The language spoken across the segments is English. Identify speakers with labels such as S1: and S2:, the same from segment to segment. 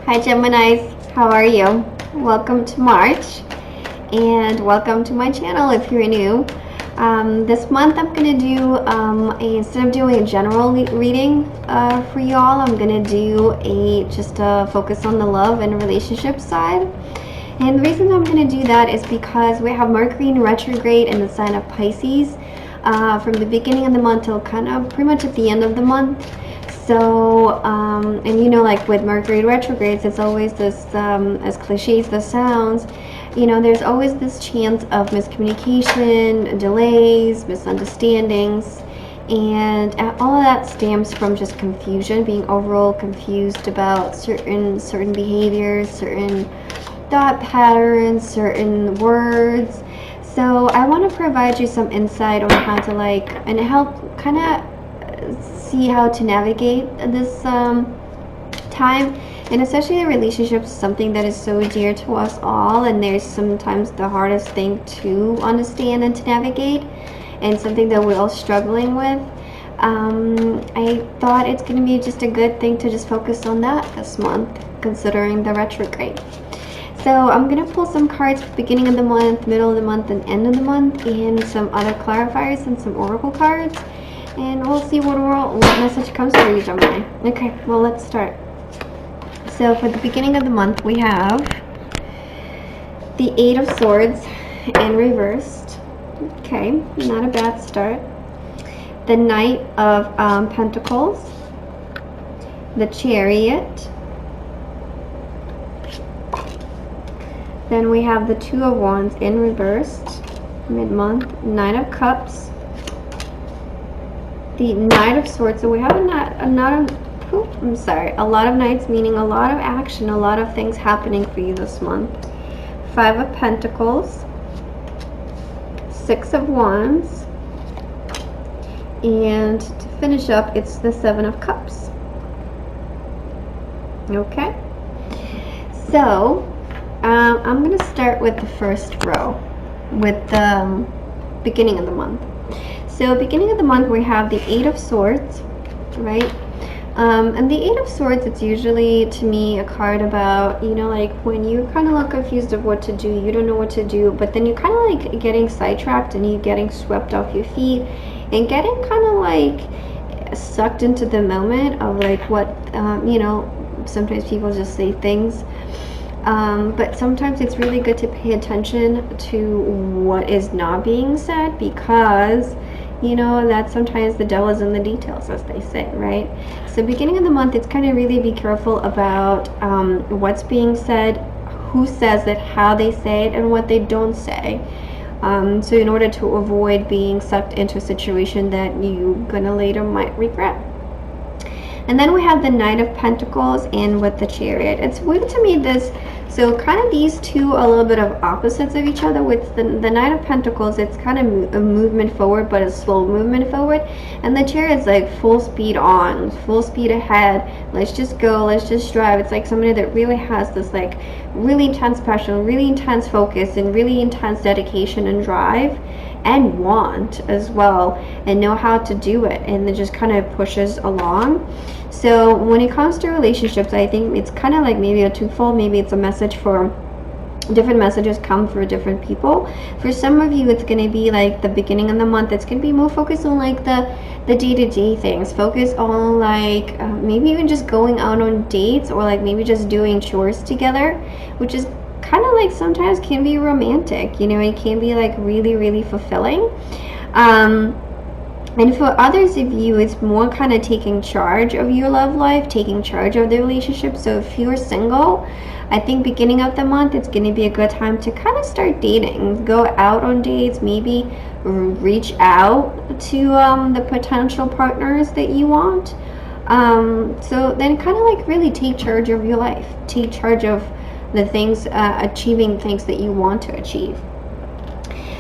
S1: Hi Geminis, how are you? Welcome to March and welcome to my channel if you're new. This month I'm going to do, instead of doing a general reading for y'all, I'm going to do just a focus on the love and relationship side. And the reason I'm going to do that is because we have Mercury in retrograde in the sign of Pisces from the beginning of the month till kind of pretty much at the end of the month. So, and you know, like with Mercury retrogrades, it's always this, as cliche as this sounds, you know, there's always this chance of miscommunication, delays, misunderstandings, and all of that stems from just confusion, being overall confused about certain behaviors, certain thought patterns, certain words. So I want to provide you some insight on how to and help kind of see how to navigate this time, and especially the relationship is something that is so dear to us all, and there's sometimes the hardest thing to understand and to navigate, and something that we're all struggling with. I thought it's going to be just a good thing to just focus on that this month, considering the retrograde. So I'm going to pull some cards for the beginning of the month, middle of the month, and end of the month, and some other clarifiers and some oracle cards. And we'll see what message comes for you, Gemini. Okay, well, let's start. So for the beginning of the month, we have the Eight of Swords in reversed. Okay, not a bad start. The Knight of Pentacles. The Chariot. Then we have the Two of Wands in reversed, mid-month. Nine of Cups. The Knight of Swords. So we have a lot of knights, meaning a lot of action, a lot of things happening for you this month. Five of Pentacles, Six of Wands, and to finish up, it's the Seven of Cups. Okay, so I'm going to start with the first row, with the beginning of the month. So beginning of the month, we have the Eight of Swords, right? And the Eight of Swords, it's usually, to me, a card about, you know, like when you kind of look confused of what to do, you don't know what to do, but then you're kind of like getting sidetracked and you're getting swept off your feet and getting kind of like sucked into the moment of like what, you know, sometimes people just say things. But sometimes it's really good to pay attention to what is not being said, because you know that sometimes the devil is in the details, as they say, right? So beginning of the month, it's kind of really be careful about what's being said, who says it, how they say it, and what they don't say. So in order to avoid being sucked into a situation that you're gonna later might regret. And then we have the Knight of Pentacles in with the Chariot. It's weird to me, this, so kind of these two are a little bit of opposites of each other. With the Knight of Pentacles, it's kind of a movement forward, but a slow movement forward. And the Chariot's like full speed on, full speed ahead. Let's just go, let's just drive. It's like somebody that really has this like really intense passion, really intense focus, and really intense dedication and drive, and want as well, and know how to do it, and it just kind of pushes along. So when it comes to relationships, I think it's kind of like maybe a twofold. Maybe it's a message for different messages come for different people. For some of you, it's going to be like the beginning of the month, it's going to be more focused on like the day-to-day things. Focus on like maybe even just going out on dates, or like maybe just doing chores together, which is kind of like sometimes can be romantic, you know. It can be like really, really fulfilling. And for others of you, it's more kind of taking charge of your love life, taking charge of the relationship. So if you're single, I think beginning of the month, it's going to be a good time to kind of start dating, go out on dates, maybe reach out to the potential partners that you want. So then kind of like really take charge of your life, take charge of the things, achieving things that you want to achieve.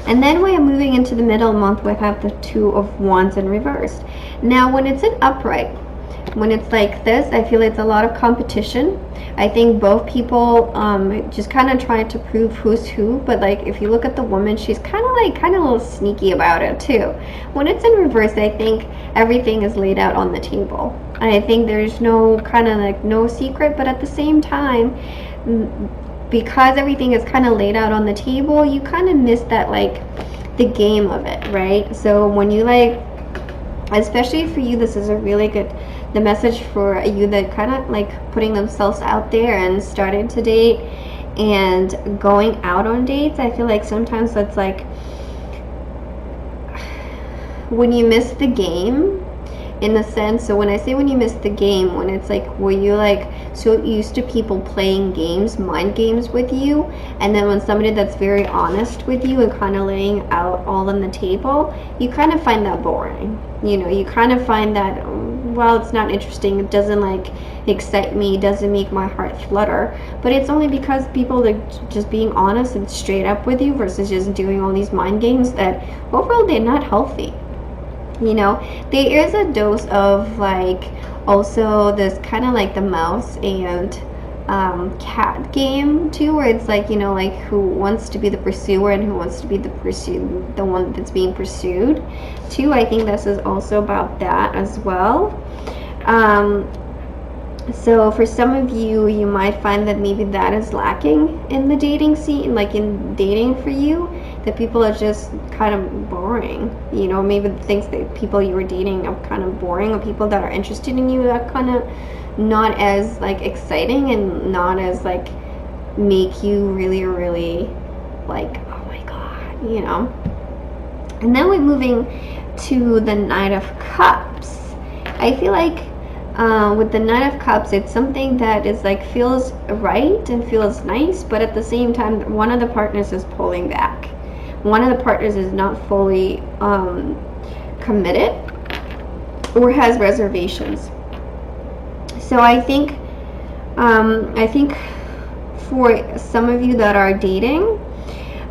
S1: And then we are moving into the middle of the month, we have the Two of Wands in reversed. Now when it's in upright, when it's like this, I feel it's a lot of competition. I think both people just kind of trying to prove who's who, but like if you look at the woman, she's kind of a little sneaky about it too. When it's in reverse, I think everything is laid out on the table. I think there's no kind of like no secret, but at the same time, because everything is kind of laid out on the table, you kind of miss that like the game of it, right? So when you like, especially for you, this is a really good, the message for you that kind of like putting themselves out there and starting to date and going out on dates. I feel like sometimes that's like when you miss the game, in a sense. So when I say when you miss the game, when it's like where you like so used to people playing games, mind games with you, and then when somebody that's very honest with you and kind of laying out all on the table, you kind of find that boring. You know, you kind of find that, well, it's not interesting, it doesn't like excite me, it doesn't make my heart flutter. But it's only because people are just being honest and straight up with you versus just doing all these mind games that overall they're not healthy. You know, there is a dose of like also this kind of like the mouse and cat game too, where it's like, you know, like who wants to be the pursuer and who wants to be the one that's being pursued too. I think this is also about that as well. So for some of you, you might find that maybe that is lacking in the dating scene, like in dating for you, that people are just kind of boring. You know, maybe the things that people you were dating are kind of boring, or people that are interested in you are kind of not as like exciting and not as like make you really, really like, oh my God, you know. And then we're moving to the Knight of Cups. I feel like with the Knight of Cups, it's something that is like feels right and feels nice, but at the same time, one of the partners is pulling back. One of the partners is not fully committed or has reservations. So I think for some of you that are dating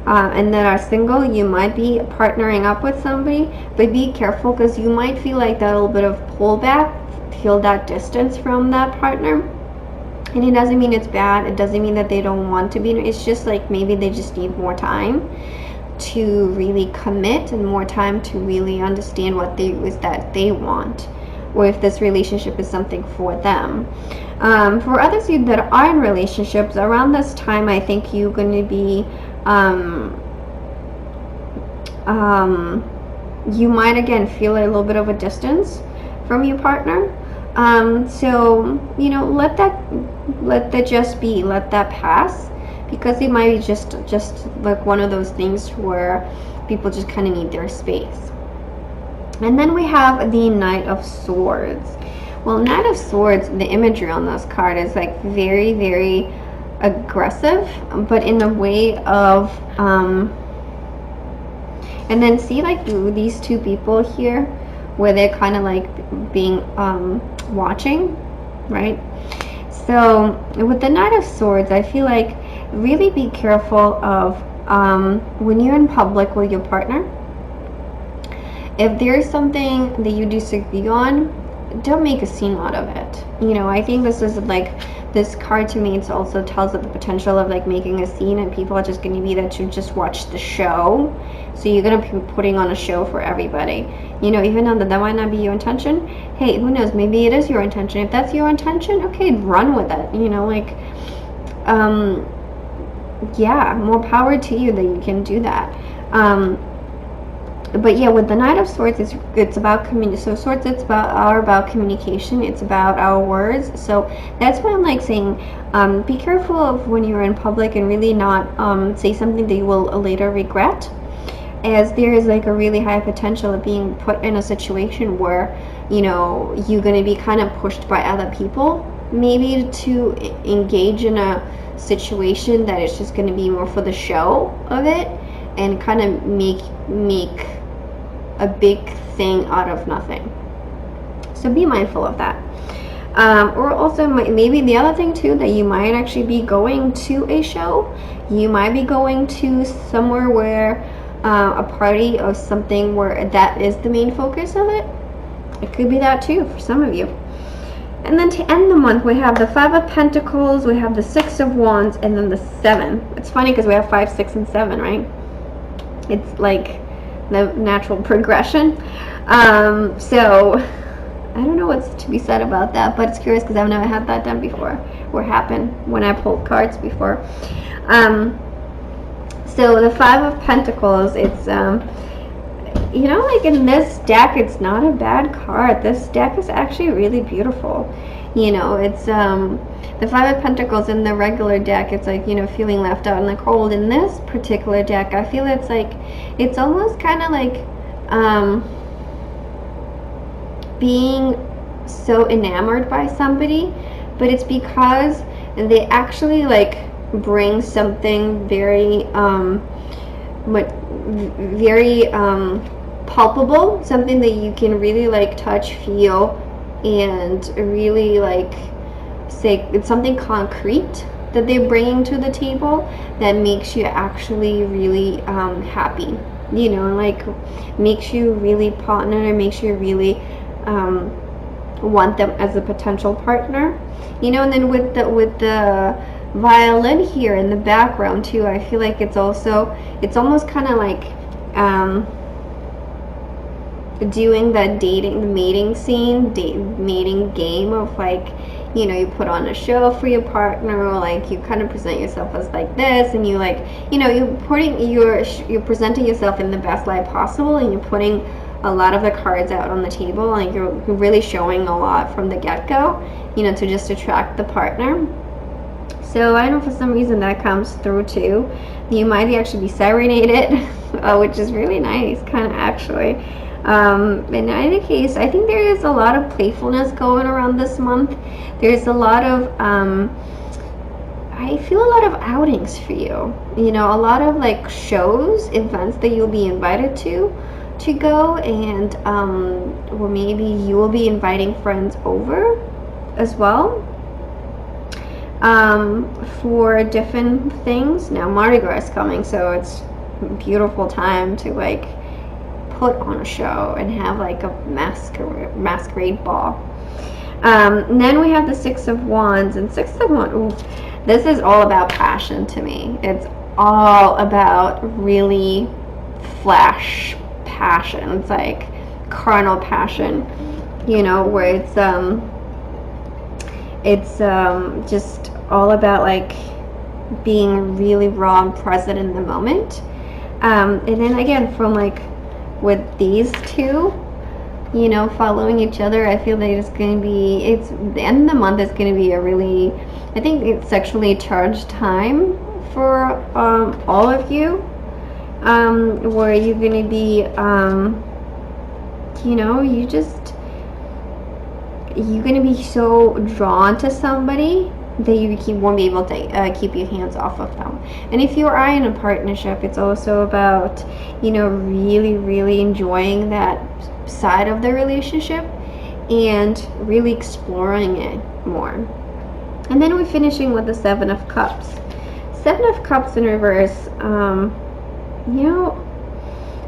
S1: and that are single, you might be partnering up with somebody, but be careful because you might feel like that little bit of pullback, feel that distance from that partner. And it doesn't mean it's bad, it doesn't mean that they don't want to be, it's just like maybe they just need more time to really commit and more time to really understand what that they want, or if this relationship is something for them. For others of you that are in relationships, around this time I think you're going to be you might again feel a little bit of a distance from your partner. So you know, let that just be, let that pass, because it might be just like one of those things where people just kind of need their space. And then we have the Knight of Swords. Well, Knight of Swords, the imagery on this card is like very, very aggressive, but in a way of and then see like these two people here where they're kind of like being watching, right? So with the Knight of Swords, I feel like really be careful of when you're in public with your partner, if there's something that you disagree on, don't make a scene out of it. You know, I think this is like, this card to me, it also tells of the potential of like making a scene, and people are just going to be there to just watch the show. So you're going to be putting on a show for everybody. You know, even though that might not be your intention, hey, who knows, maybe it is your intention. If that's your intention, okay, run with it. You know, like yeah, more power to you that you can do that. But yeah, with the Knight of Swords, it's about communication. So swords, it's about communication. It's about our words. So that's why I'm like saying, be careful of when you're in public and really not say something that you will later regret, as there is like a really high potential of being put in a situation where, you know, you're going to be kind of pushed by other people, maybe to engage in a situation that is just going to be more for the show of it, and kind of make a big thing out of nothing. So be mindful of that. Or also maybe the other thing too, that you might actually be going to a show. You might be going to somewhere where a party or something where that is the main focus of it. It could be that too for some of you. And then to end the month, we have the 5 of Pentacles, we have the 6 of Wands, and then the 7. It's funny because we have 5, 6, and 7, right? It's like the natural progression. So I don't know what's to be said about that, but it's curious because I've never had that done before, or happen when I pulled cards before. So the Five of Pentacles, it's you know, like in this deck, it's not a bad card. This deck is actually really beautiful. You know, it's the Five of Pentacles in the regular deck, it's like, you know, feeling left out in the cold. In this particular deck, I feel it's like, it's almost kind of like being so enamored by somebody, but it's because they actually like bring something very palpable, something that you can really like touch, feel, and really like say it's something concrete that they're bringing to the table that makes you actually really happy, you know, like makes you really partner and makes you really want them as a potential partner, you know. And then with the violin here in the background too, I feel like it's almost kind of like doing that dating, the mating scene, mating game of like, you know, you put on a show for your partner, or like you kind of present yourself as like this, and you like, you know, you're presenting yourself in the best light possible, and you're putting a lot of the cards out on the table, like you're really showing a lot from the get-go, you know, to just attract the partner. So I know for some reason that comes through too. You might actually be serenaded, which is really nice, kind of actually. In any case, I think there is a lot of playfulness going around this month. There's a lot of, I feel a lot of outings for you. You know, a lot of like shows, events that you'll be invited to go, and or maybe you will be inviting friends over as well. For different things. Now Mardi Gras is coming, so it's a beautiful time to like put on a show and have like a masquerade ball. And then we have the Six of Wands, and Six of Wands, ooh, this is all about passion to me. It's all about really flash passion. It's like carnal passion, you know, where it's just all about like being really raw and present in the moment. And then again, from like with these two, you know, following each other, I feel like it's going to be, it's the end of the month is going to be a really, I think it's sexually charged time for all of you, where you're going to be, you know, you're going to be so drawn to somebody that you won't be able to keep your hands off of them. And if you are in a partnership, it's also about, you know, really, really enjoying that side of the relationship and really exploring it more. And then we're finishing with the Seven of Cups. Seven of Cups in reverse, you know,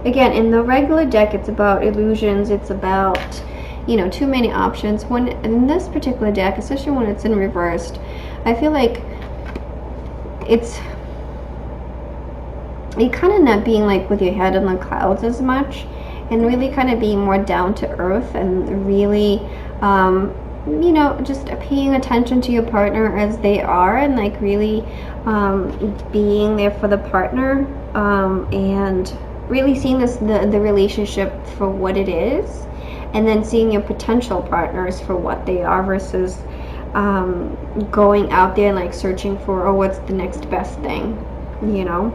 S1: again, in the regular deck, it's about illusions, it's about, you know, too many options. When in this particular deck, especially when it's in reversed, I feel like you kind of not being like with your head in the clouds as much, and really kind of being more down to earth and really, you know, just paying attention to your partner as they are, and like really being there for the partner, and really seeing the relationship for what it is, and then seeing your potential partners for what they are versus going out there and like searching for, oh, what's the next best thing, you know.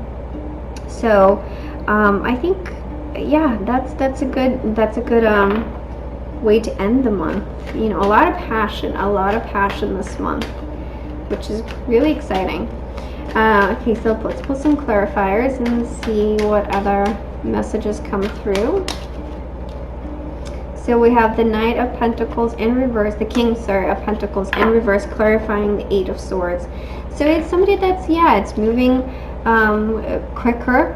S1: So I think, yeah, that's a good way to end the month. You know, a lot of passion this month, which is really exciting. Okay, so let's pull some clarifiers and see what other messages come through. So we have the Knight of Pentacles in reverse, the King, sorry, of Pentacles in reverse, clarifying the Eight of Swords. So it's somebody that's, yeah, it's moving quicker,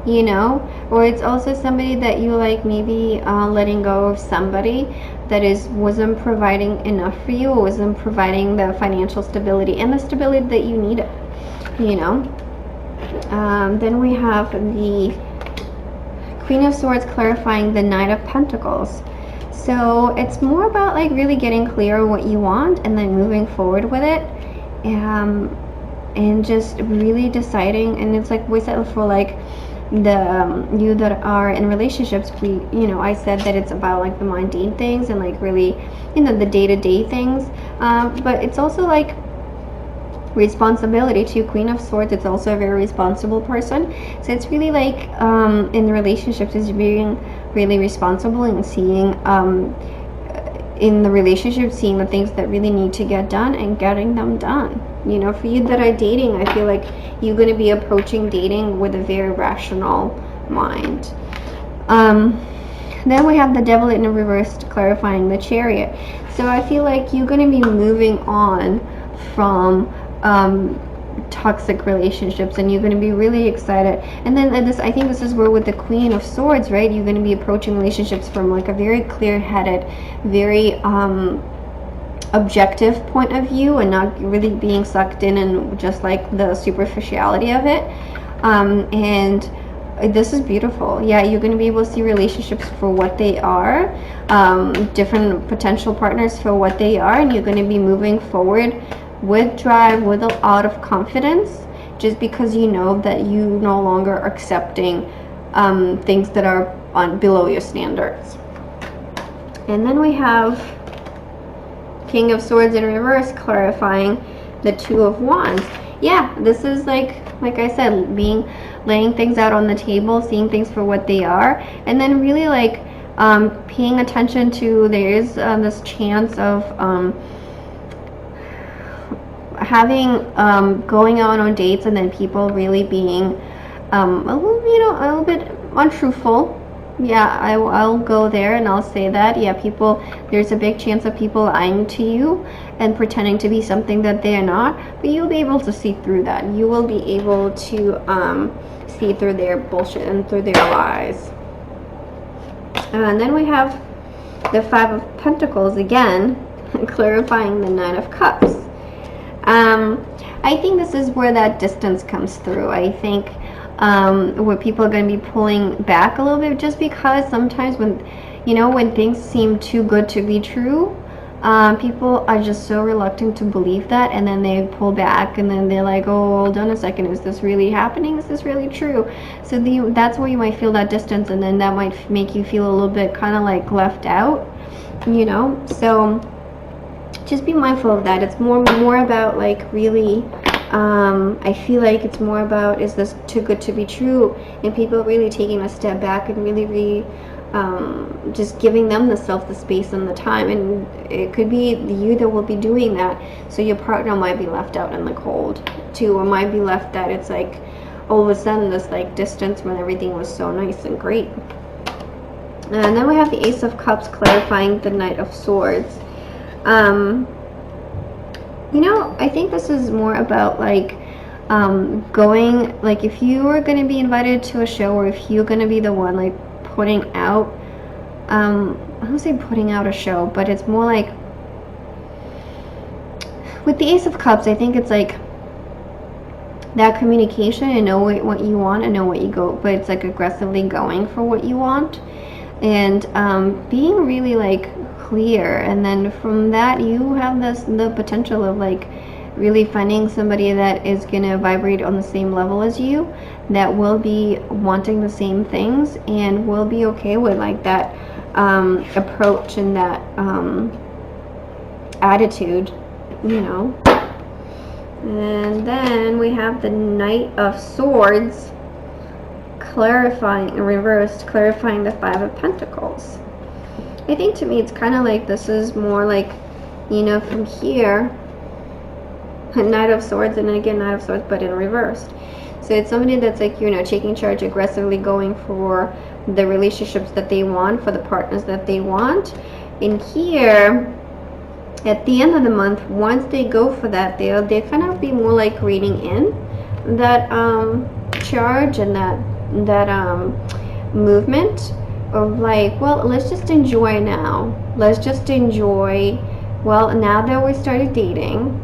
S1: you know, or it's also somebody that you like maybe letting go of somebody that wasn't providing enough for you, or wasn't providing the financial stability and the stability that you needed, you know. Then we have the Queen of Swords clarifying the Knight of Pentacles. So it's more about like really getting clear on what you want and then moving forward with it, and just really deciding. And it's like we said for like the you that are in relationships, I said that it's about like the mundane things and like really, the day-to-day things, but it's also like responsibility too. Queen of Swords, it's also a very responsible person, so it's really like in the relationships is being really responsible and seeing in the relationship, seeing the things that really need to get done and getting them done. For you that are dating, I feel like you're going to be approaching dating with a very rational mind. Then we have the Devil in reverse, clarifying the Chariot. So I feel like you're going to be moving on from toxic relationships, and you're going to be really excited. And then I think this is where with the Queen of Swords, right, you're going to be approaching relationships from like a very clear-headed, very objective point of view, and not really being sucked in and just like the superficiality of it. And this is beautiful. Yeah, you're going to be able to see relationships for what they are, different potential partners for what they are, and you're going to be moving forward with drive, with a lot of confidence, just because you know that you no longer are accepting things that are below your standards. And then we have King of Swords in reverse, clarifying the Two of Wands. Yeah, this is like I said, laying things out on the table, seeing things for what they are, and then really like paying attention to there's this chance of having going out on dates, and then people really being a little bit untruthful. Yeah, I'll go there and I'll say that. Yeah, there's a big chance of people lying to you and pretending to be something that they are not, but you'll be able to see through that. You will be able to see through their bullshit and through their lies. And then we have the Five of Pentacles again, clarifying the Nine of Cups. I think this is where that distance comes through. I think where people are going to be pulling back a little bit, just because sometimes when things seem too good to be true, people are just so reluctant to believe that, and then they pull back, and then they're like, oh, hold on a second, is this really happening? Is this really true? So that's where you might feel that distance, and then that might make you feel a little bit kind of like left out, so just be mindful of that. It's more about like really I feel like it's more about, is this too good to be true, and people really taking a step back and really just giving them the space and the time. And it could be you that will be doing that, so your partner might be left out in the cold too, or might be left out. It's like all of a sudden this like distance when everything was so nice and great. And then we have the Ace of Cups, clarifying the Knight of Swords. I think this is more about like going, like if you are going to be invited to a show, or if you're going to be the one like putting out, I don't say putting out a show, but it's more like with the Ace of Cups, I think it's like that communication and know what you want and know what you go, but it's like aggressively going for what you want, and being really like clear. And then from that you have the potential of like really finding somebody that is gonna vibrate on the same level as you, that will be wanting the same things and will be okay with like that approach and that attitude, And then we have the Knight of Swords, clarifying, reversed, clarifying the Five of Pentacles. I think to me it's kind of like this is more like, from here, Knight of Swords, and then again Knight of Swords, but in reversed. So it's somebody that's like, taking charge, aggressively going for the relationships that they want, for the partners that they want. And here, at the end of the month, once they go for that, they'll kind of be more like reading in that charge and that movement of like, well, let's just enjoy now. Let's just enjoy. Well, now that we started dating,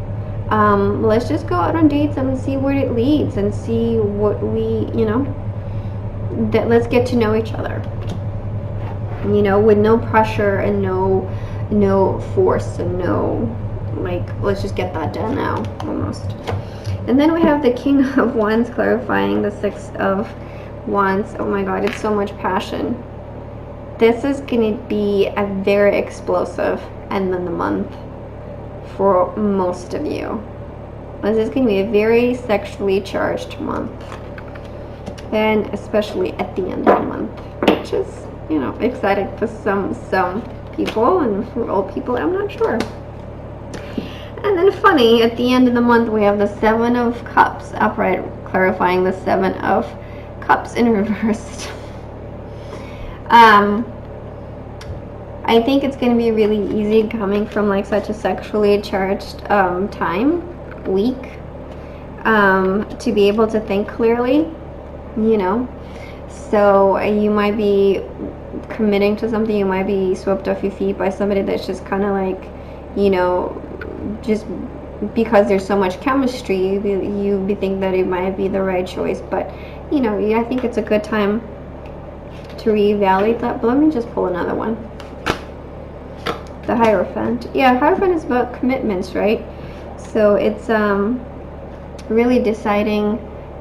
S1: let's just go out on dates and see where it leads, and see what we, that let's get to know each other. you know, with no pressure and no force and no, like, let's just get that done now, almost. And then we have the King of Wands clarifying the Six of Wands. Oh my God, it's so much passion. This is going to be a very explosive end of the month for most of you. This is going to be a very sexually charged month, and especially at the end of the month, which is, you know, exciting for some people, and for all people, I'm not sure. And then funny, at the end of the month we have the Seven of Cups upright clarifying the Seven of Cups in reversed. I think it's going to be really easy coming from like such a sexually charged week, to be able to think clearly, you know. So you might be committing to something, you might be swept off your feet by somebody that's just kind of like, you know, just because there's so much chemistry, you think that it might be the right choice. But, you know, I think it's a good time to reevaluate that. But let me just pull another one. The Hierophant. Yeah, Hierophant is about commitments, right? So it's really deciding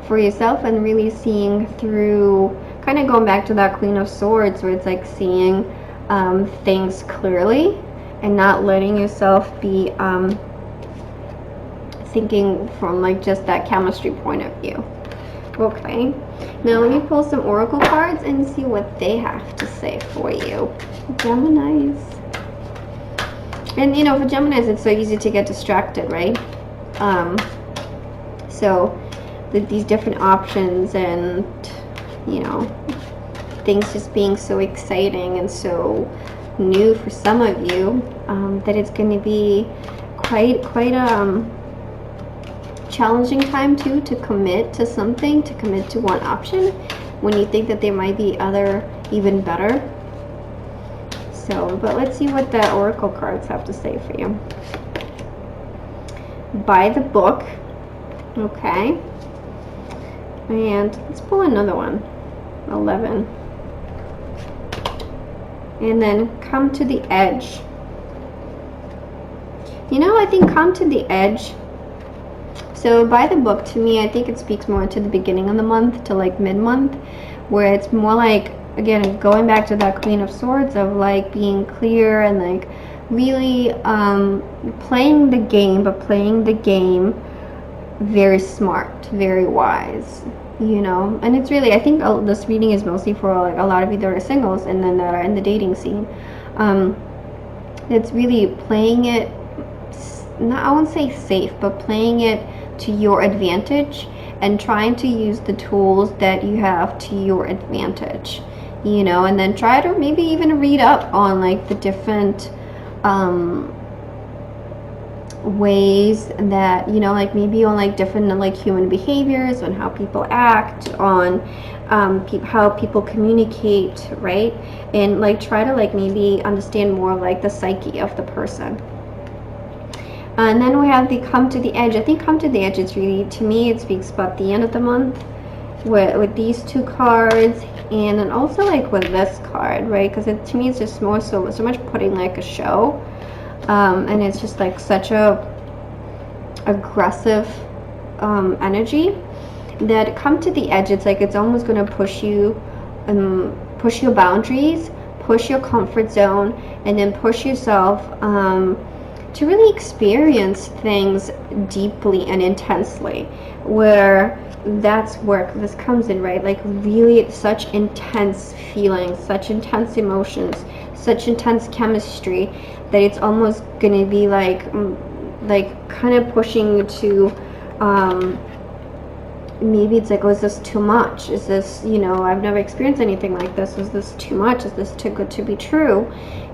S1: for yourself and really seeing through, kind of going back to that Queen of Swords, where it's like seeing things clearly and not letting yourself be thinking from like just that chemistry point of view. Okay, now let me pull some oracle cards and see what they have to say for you, Geminis. And you know, for Geminis, it's so easy to get distracted, right? So these different options and, you know, things just being so exciting and so new for some of you, that it's going to be quite a challenging time too, to commit to something, to commit to one option when you think that there might be other even better. So, but let's see what the oracle cards have to say for you. By the book. Okay, and let's pull another one. 11. And then come to the edge. You know, I think come to the edge. So by the book, to me, I think it speaks more to the beginning of the month, to like mid-month, where it's more like, again, going back to that Queen of Swords of like being clear and like really playing the game, but playing the game very smart, very wise, you know. And it's really, I think this reading is mostly for like a lot of you that are singles and then that are in the dating scene. It's really playing it, not, I won't say safe, but playing it to your advantage and trying to use the tools that you have to your advantage, you know. And then try to maybe even read up on like the different ways that, you know, like maybe on like different like human behaviors, on how people act, on how people communicate, right? And like try to like maybe understand more like the psyche of the person. And then we have the come to the edge. I think come to the edge is really, to me, it speaks about the end of the month with these two cards, and then also like with this card, right? Because to me it's just more so much putting like a show. And it's just like such a aggressive energy that come to the edge. It's like it's almost going to push you, push your boundaries, push your comfort zone, and then push yourself to really experience things deeply and intensely, where that's where this comes in, right? Like really such intense feelings, such intense emotions, such intense chemistry, that it's almost gonna be like kind of pushing you to maybe it's like, oh, is this too much? Is this, you know, I've never experienced anything like this. Is this too much? Is this too good to be true?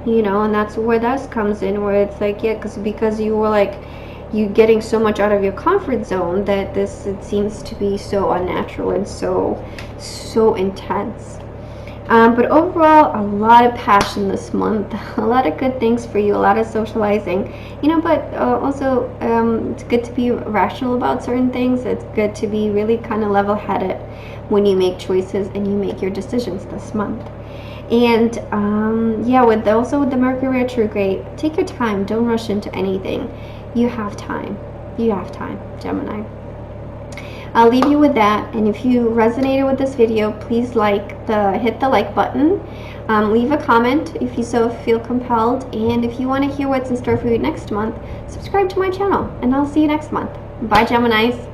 S1: You know, and that's where this comes in, where it's like, yeah, because you were like, you getting so much out of your comfort zone that this, it seems to be so unnatural and so intense. But overall, a lot of passion this month, a lot of good things for you, a lot of socializing, you know, but also it's good to be rational about certain things. It's good to be really kind of level-headed when you make choices and you make your decisions this month. And yeah, also with the Mercury retrograde, take your time. Don't rush into anything. You have time. You have time, Gemini. I'll leave you with that, and if you resonated with this video, please hit the like button. Leave a comment if you so feel compelled, and if you want to hear what's in store for you next month, subscribe to my channel, and I'll see you next month. Bye, Geminis.